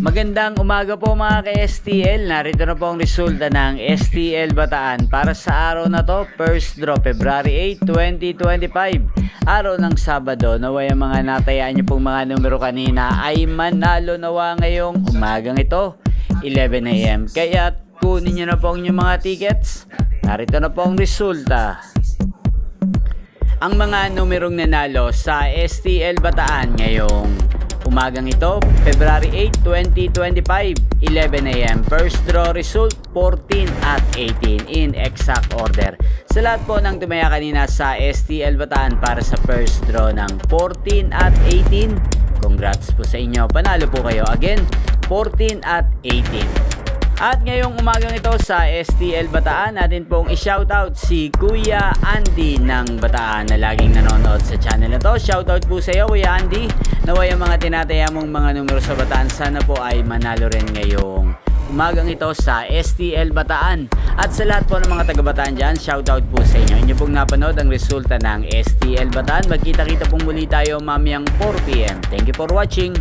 Magandang umaga po mga ka-STL. Narito na po ang resulta ng STL Bataan para sa araw na to, first draw February 8, 2025. Araw ng Sabado. Naway ang mga natayaan nyo pong mga numero kanina ay manalo nawa ngayong umagang ito, 11 AM. Kaya kunin nyo na po ang inyong mga tickets. Narito na po ang resulta. Ang mga numerong nanalo sa STL Bataan ngayong umagang ito, February 8, 2025, 11 AM. First draw result, 14 at 18 in exact order. Sa lahat po ng tumaya kanina sa STL Bataan para sa first draw ng 14 at 18, congrats po sa inyo. Panalo po kayo. Again, 14 at 18. At ngayong umagang ito sa STL Bataan, natin pong i-shoutout si Kuya Andy ng Bataan na laging nanonood sa channel na to. Shoutout po sa iyo, Kuya Andy. Naway ang mga tinataya mong mga numero sa Bataan, sana po ay manalo rin ngayong umagang ito sa STL Bataan. At sa lahat po ng mga taga-Bataan dyan, shoutout po sa inyo. Inyo pong napanood ang resulta ng STL Bataan. Magkita-kita pong muli tayo mamayang 4 PM. Thank you for watching.